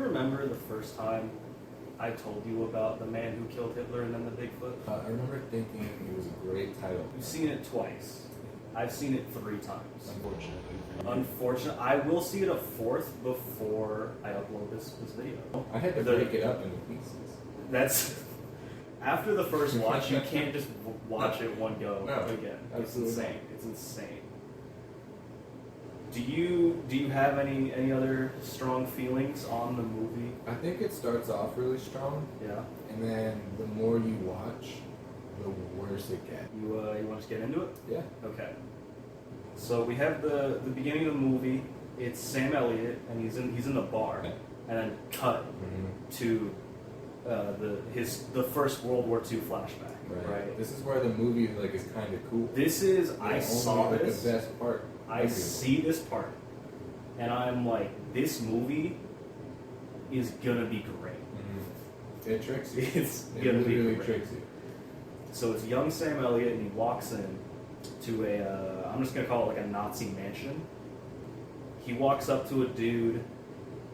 remember the first time I told you about the man who killed Hitler and then the Bigfoot? I remember thinking it was a great title. You've seen it twice. I've seen it 3 times. Unfortunately. Unfortunately, I will see it a 4th before I upload this video. I had to break it up into pieces. That's after the first watch. You can't just watch it one go again. It's insane. It's insane. Do you have any other strong feelings on the movie? I think it starts off really strong. Yeah. And then the more you watch, the worse it gets. You want to get into it? Yeah. Okay. So we have the beginning of the movie. It's Sam Elliott, and he's in the bar, and then cut to the first World War II flashback. Right. This is where the movie is kind of cool. This is I saw this. The best part. I see this part, and I'm like, this movie is gonna be great. It tricks you. It's gonna be really great. Tricks you. So it's young Sam Elliott, and he walks in to I'm just gonna call it like a Nazi mansion. He walks up to a dude,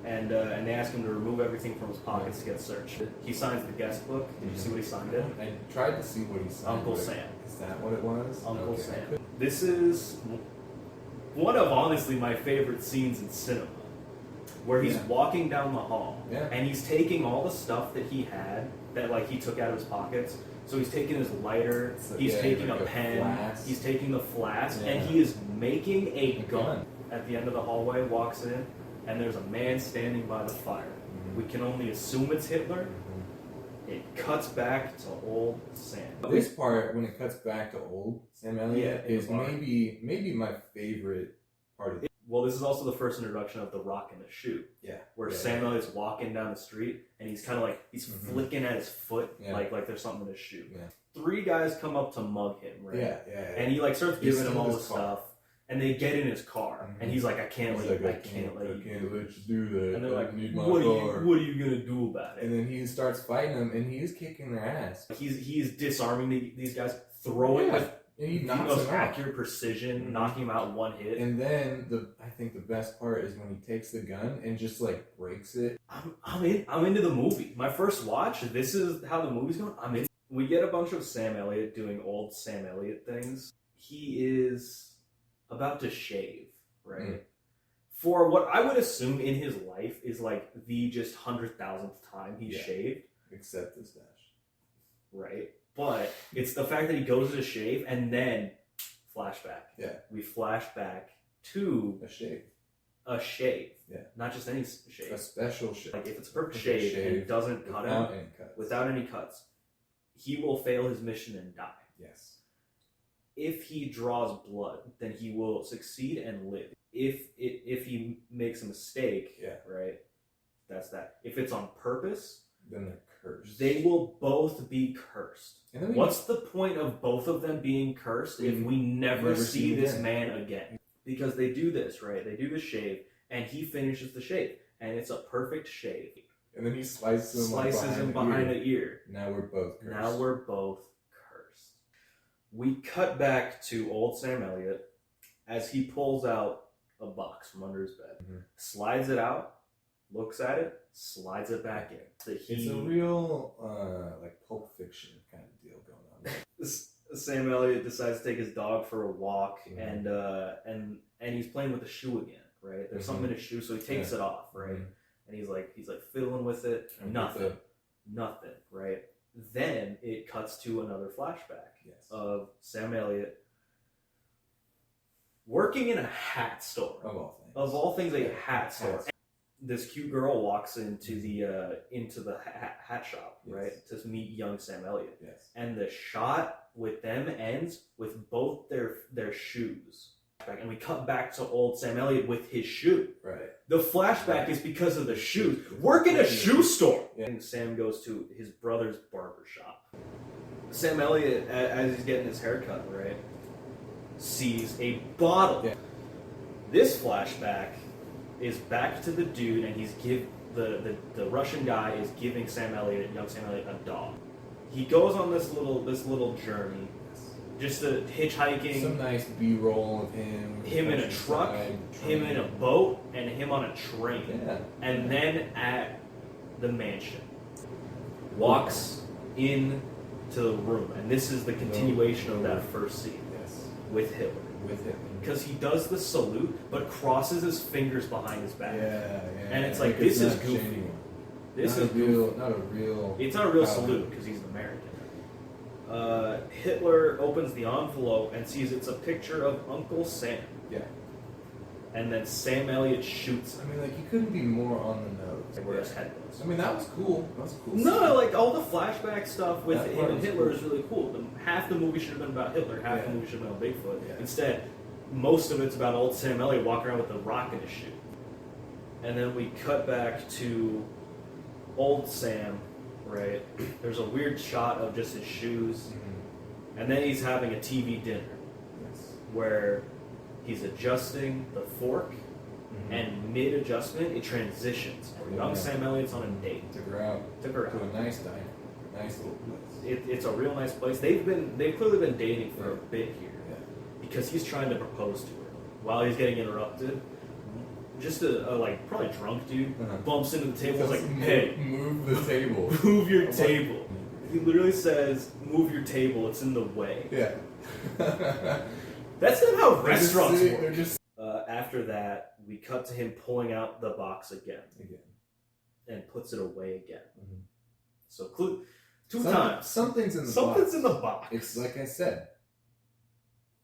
and they ask him to remove everything from his pockets to get searched. He signs the guest book. Did you see what he signed it? I tried to see what he signed. Uncle Sam. Is that what it was? Uncle Sam. This is one of honestly my favorite scenes in cinema, where he's walking down the hall, and he's taking all the stuff that he had that he took out of his pockets. So he's taking his lighter, he's taking a pen, he's taking the flask, and he is making a gun. At the end of the hallway, walks in, and there's a man standing by the fire. We can only assume it's Hitler. It cuts back to old Sam. This part, when it cuts back to old Sam Elliott, is maybe my favorite part of it. Well, this is also the first introduction of the rock in the shoe. Yeah. Where Sam Elliott's walking down the street, and he's kind of he's flicking at his foot, like there's something in his shoe. Yeah. 3 guys come up to mug him, right? Yeah. And he starts giving him all the stuff, and they get in his car, and he's like, I can't let you do that. And they're like, what are you gonna do about it? And then he starts fighting them, and he's kicking their ass. He's disarming these guys, throwing with the most accurate precision, knocking him out in 1 hit. And then I think the best part is when he takes the gun and just breaks it. I'm into the movie. My first watch, this is how the movie's going. I'm in. We get a bunch of Sam Elliott doing old Sam Elliott things. He is about to shave, right? For what I would assume in his life is the just 100,000th time he's shaved. Except the stash. Right? But it's the fact that he goes to shave and then flashback. Yeah. We flash back to a shave. A shave. Yeah. Not just any shave. A special shave. If it's a perfect shave and it doesn't cut him without any cuts, he will fail his mission and die. Yes. If he draws blood, then he will succeed and live. If he makes a mistake, right? That's that. If it's on purpose, then they're cursed. They will both be cursed. What's the point of both of them being cursed if we never see this man again? Because they do this, right? They do the shave, and he finishes the shave, and it's a perfect shave. And then he slices him behind the ear. Now we're both cursed. Now we're both cursed. We cut back to old Sam Elliott as he pulls out a box from under his bed, slides it out, looks at it, slides it back in. It's a real Pulp Fiction kind of deal going on. Sam Elliott decides to take his dog for a walk, and he's playing with the shoe again. Right? There's something in his shoe, so he takes it off. Right? And he's fiddling with it. Nothing. Right? Then it cuts to another flashback of Sam Elliott working in a hat store. Of all things, a hat store. This cute girl walks into the hat shop, right, to meet young Sam Elliott. Yes. And the shot with them ends with both their shoes. And we cut back to old Sam Elliott with his shoe. Right. The flashback is because of the shoes. Work in a shoe store. Yeah. And Sam goes to his brother's barber shop. Sam Elliott, as he's getting his haircut, right, sees a bottle. Yeah. This flashback is back to the dude, and the Russian guy is giving young Sam Elliott, a dog. He goes on this little journey, just hitchhiking. Some nice B-roll of him. Him in a truck, him in a boat, and him on a train. Yeah. And then at the mansion, walks into the room, and this is the continuation of that first scene. Yes. With Hitler. Because he does the salute, but crosses his fingers behind his back. Yeah. And it's like, this is goofy. Genuine. This not is a real, not a real. It's not a real salute because he's an American. Hitler opens the envelope and sees it's a picture of Uncle Sam. Yeah. And then Sam Elliott shoots him. I mean, like, he couldn't be more on the nose. Where his head was. I mean, that was cool. That was a cool. No, like all the flashback stuff with him and Hitler is really cool. Half the movie should have been about Hitler, half the movie should have been about Bigfoot. Yeah. Instead, most of it's about old Sam Elliott walking around with a rock in his shoe. And then we cut back to old Sam, right? There's a weird shot of just his shoes. And then he's having a TV dinner where he's adjusting the fork, and mid-adjustment, it transitions. And young Sam Elliott's on a date. Took her out to a nice diner. Nice little place. It's a real nice place. They've clearly been dating for a bit here. Yeah. Because he's trying to propose to her. While he's getting interrupted, just a like, probably drunk dude bumps into the table and is like, hey, move the table. Move your table. He literally says, move your table, it's in the way. Yeah. That's not how restaurants work. They're just... After that, we cut to him pulling out the box again. And puts it away again. So, two times. Something's in the box. Something's in the box. It's like I said.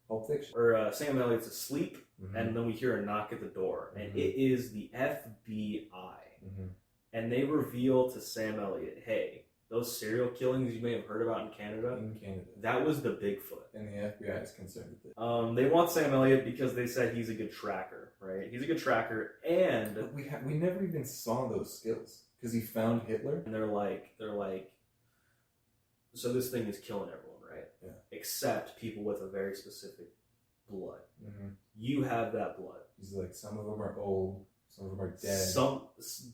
Pulp Fiction. Or Sam Elliott's asleep, and then we hear a knock at the door. And it is the FBI. And they reveal to Sam Elliott, hey, those serial killings you may have heard about in Canada, that was the Bigfoot. And the FBI is concerned with it. They want Sam Elliott because they said he's a good tracker, right? He's a good tracker, and... But we never even saw those skills, because he found Hitler. And they're like, so this thing is killing everyone, right? Yeah. Except people with a very specific blood. You have that blood. He's like, some of them are old, some of them are dead.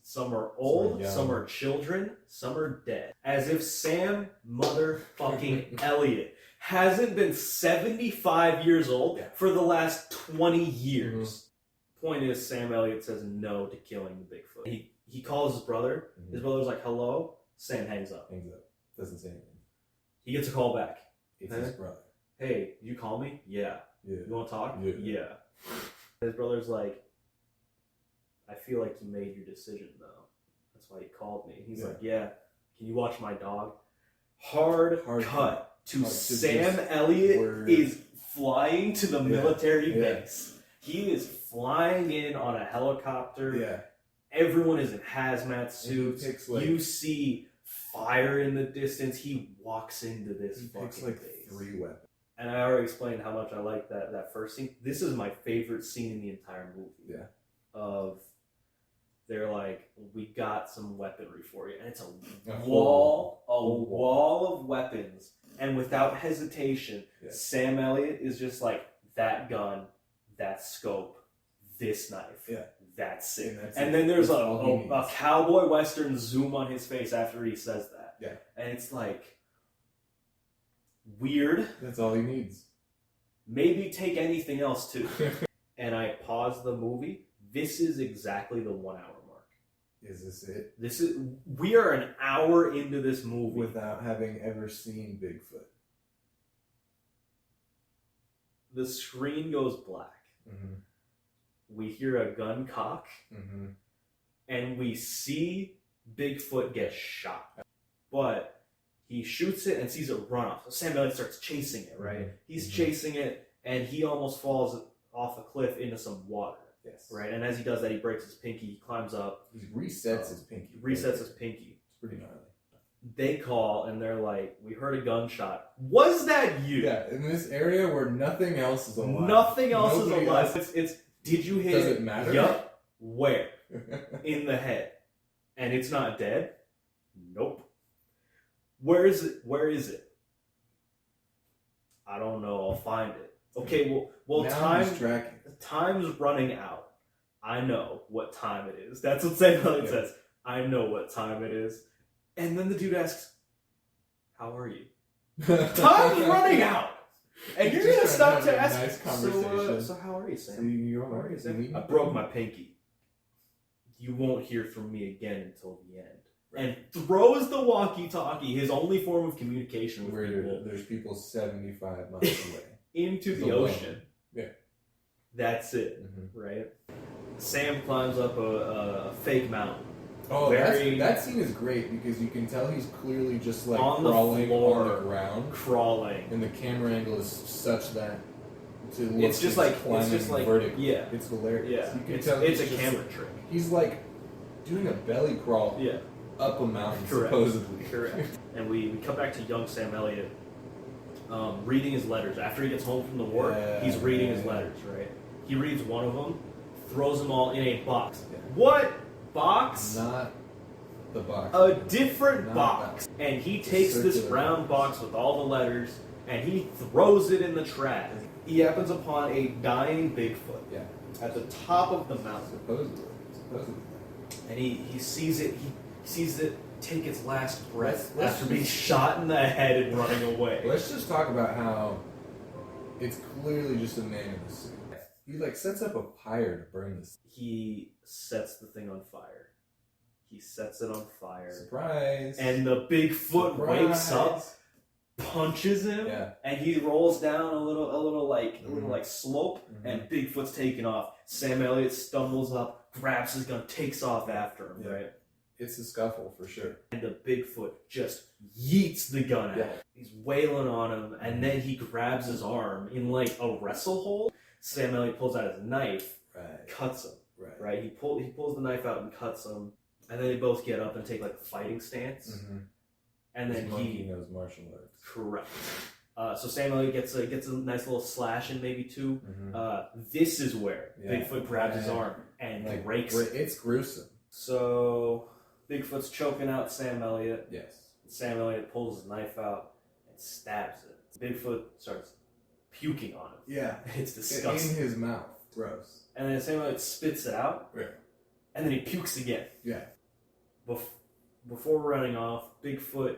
Some are old, some are children, some are dead. As if Sam motherfucking Elliott hasn't been 75 years old for the last 20 years. Point is, Sam Elliott says no to killing the Bigfoot. He calls his brother. His brother's like, hello. Sam hangs up. Doesn't say anything. He gets a call back. It's his brother. Hey, did you call me? Yeah. You want to talk? Yeah. His brother's like, I feel like you made your decision, though. That's why he called me. He's like, yeah, can you watch my dog? Hard cut to Sam Elliott is flying to the military base. He is flying in on a helicopter. Yeah. Everyone is in hazmat suits. You see fire in the distance. He walks into this fucking base. 3 weapons. And I already explained how much I like that first scene. This is my favorite scene in the entire movie. Yeah. They're like, we got some weaponry for you. And it's a wall of weapons. And without hesitation, Sam Elliott is just like, that gun, that scope, this knife. Yeah. That's it. And then there's a cowboy western zoom on his face after he says that. Yeah. And it's like, weird. That's all he needs. Maybe take anything else too. And I pause the movie. This is exactly the 1 hour mark. Is this it? We are an hour into this movie without having ever seen Bigfoot. The screen goes black. We hear a gun cock, and we see Bigfoot get shot. But he shoots it and sees it run off. So Sam Elliott starts chasing it, right? He's chasing it, and he almost falls off a cliff into some water. Yes. Right? And as he does that, he breaks his pinky, he climbs up. He resets his pinky. It's pretty gnarly. They call, and they're like, we heard a gunshot. Was that you? Yeah, in this area where nothing else is alive. Nothing else is alive. It's did you hit Does it matter? Yup. Where? In the head. And it's not dead? Nope. Where is it? I don't know. I'll find it. Okay, well time's running out. I know what time it is. That's what Sam Elliott says. I know what time it is. And then the dude asks, how are you? Time's running out! And you're going to stop to ask, nice conversation. So how are you, Sam? So you're all right, I broke my pinky. You won't hear from me again until the end. and throws the walkie-talkie, his only form of communication with people. There's people 75 miles away. Into the ocean. Yeah. That's it, right? Sam climbs up a fake mountain. Oh, that scene is great because you can tell he's clearly just like on crawling the floor, on the ground. Crawling. And the camera angle is such that it's just like vertical. Yeah. It's hilarious. Yeah. You can tell it's a camera trick. He's like doing a belly crawl up a mountain, supposedly. Correct. And we come back to young Sam Elliott reading his letters. After he gets home from the war, he's reading his letters, right? He reads one of them, throws them all in a box. Yeah. What box? Not the box. A different box. And he takes this brown box with all the letters and he throws it in the trash. He happens upon a dying Bigfoot at the top of the mountain. Supposedly. And he sees it. He sees it take its last breath after being shot in the head and running away. Let's just talk about how it's clearly just a man in the suit. He like sets up a pyre to burn this. He sets the thing on fire. He sets it on fire. Surprise! And the Bigfoot wakes up, punches him, and he rolls down a little slope, and Bigfoot's taking off. Sam Elliott stumbles up, grabs his gun, takes off after him. Right? It's a scuffle for sure. And the Bigfoot just yeets the gun at him. He's wailing on him, and then he grabs his arm in like a wrestle hold. Sam Elliott pulls out his knife, cuts him. Right? He pulls the knife out and cuts him, and then they both get up and take like a fighting stance. And then he knows martial arts. Correct. So Sam Elliott gets a nice little slash in maybe two. This is where Bigfoot grabs his arm and like, breaks it. It's gruesome. So Bigfoot's choking out Sam Elliott. Yes. Sam Elliott pulls his knife out and stabs it. Bigfoot starts puking on him. Yeah. It's disgusting. In his mouth. Gross. And then Sam Elliott spits it out. Yeah. And then he pukes again. Yeah. Before running off, Bigfoot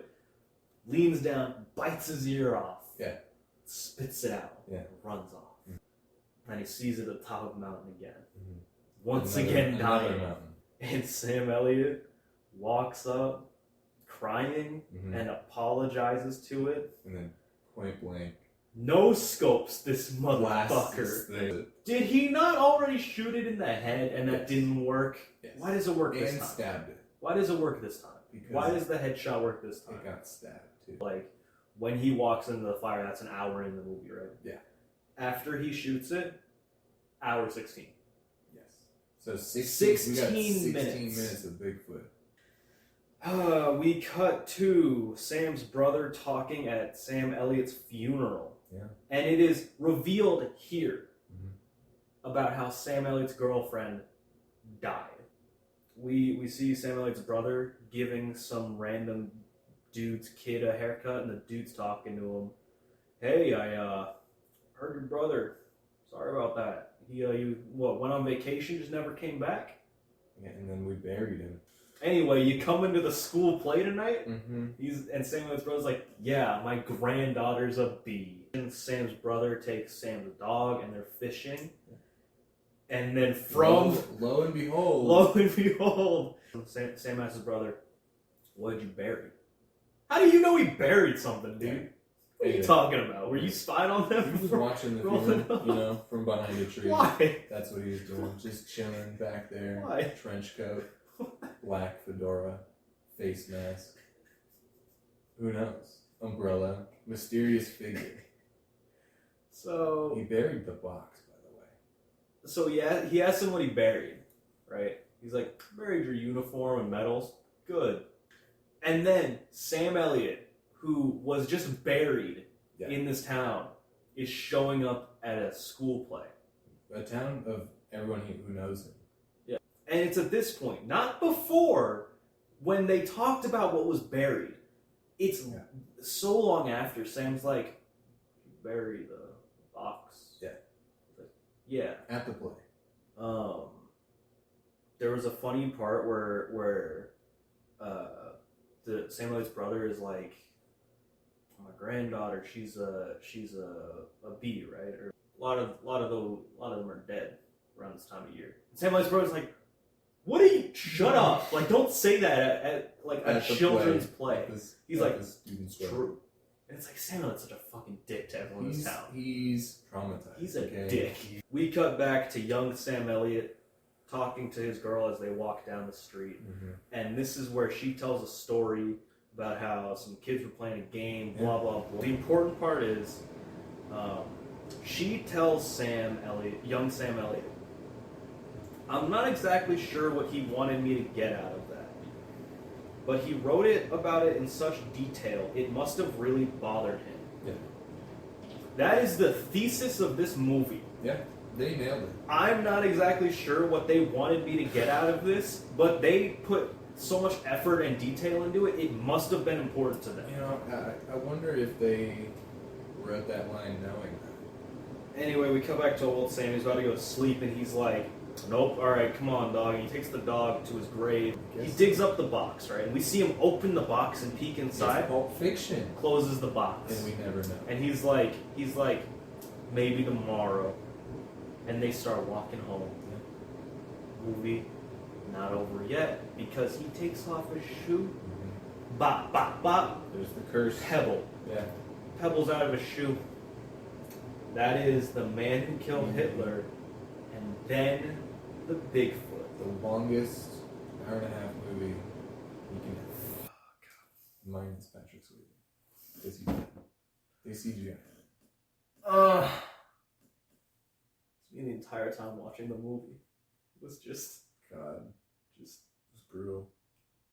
leans down, bites his ear off. Yeah. Spits it out. Yeah. Runs off. And he sees it at the top of the mountain again. Once again dying. And Sam Elliott walks up, crying, and apologizes to it. And then point blank. No scopes this motherfucker. Did he not already shoot it in the head and that didn't work? Yes. Why does it work this time? And stabbed it. Why does it work this time? Because why does the headshot work this time? It got stabbed too. Like, when he walks into the fire, that's an hour in the movie, right? Yeah. After he shoots it, hour 16. Yes. So 16 minutes. minutes of Bigfoot. We cut to Sam's brother talking at Sam Elliott's funeral. Yeah. And it is revealed here about how Sam Elliott's girlfriend died. We see Sam Elliott's brother giving some random dude's kid a haircut, and the dude's talking to him. Hey, I heard your brother. Sorry about that. He went on vacation, just never came back? Yeah, and then we buried him. Anyway, you coming to the school play tonight? And Sam Elliott's brother's like, yeah, my granddaughter's a bee. And Sam's brother takes Sam's dog, and they're fishing. And then lo and behold, Sam asks his brother, what did you bury? How do you know he buried something, dude? What are you talking about? Were you spying on them? He was watching the funeral, from behind a tree. Why? That's what he was doing. Just chilling back there. Why? Trench coat, black fedora, face mask. Who knows? Umbrella, mysterious figure. So he buried the box, by the way. So he asked him what he buried, right? He's like, buried your uniform and medals. Good. And then Sam Elliott, who was just buried in this town, is showing up at a school play. A town of everyone who knows him. Yeah. And it's at this point, not before, when they talked about what was buried. It's so long after. Sam's like, bury the box. Yeah. Like, yeah. At the play. There was a funny part where the Sam Elliott's brother is like, my granddaughter, she's a bee, right? Or a lot of them are dead around this time of year. And Sam Elliott's brother's like, What are you? Shut up! Like, don't say that at a children's play. He's like, true. And it's like, Sam Elliott's such a fucking dick to everyone in this town. He's traumatized. He's a dick. We cut back to young Sam Elliott talking to his girl as they walk down the street. And this is where she tells a story about how some kids were playing a game, blah, blah, blah. The important part is, she tells Sam Elliott, young Sam Elliott, I'm not exactly sure what he wanted me to get out of that, but he wrote about it in such detail, it must have really bothered him. Yeah. That is the thesis of this movie. Yeah, they nailed it. I'm not exactly sure what they wanted me to get out of this, but they put so much effort and detail into it, it must have been important to them. You know, I wonder if they wrote that line knowing that. Anyway, we come back to old Sam. He's about to go to sleep, and he's like, nope, alright, come on, dog. And he takes the dog to his grave. He digs up the box, right? And we see him open the box and peek inside. It's Pulp Fiction. Closes the box. And we never know. And he's like, maybe tomorrow. And they start walking home. Movie not over yet, because he takes off his shoe. Bop, bop, bop. There's the curse. Pebble. Yeah. Pebble's out of his shoe. That is the man who killed Hitler. And then the Bigfoot. The longest hour and a half movie you can have. Oh, God. Minus Patrick Swayze. They CGI. The entire time watching the movie. It was just... God. Just... It was brutal.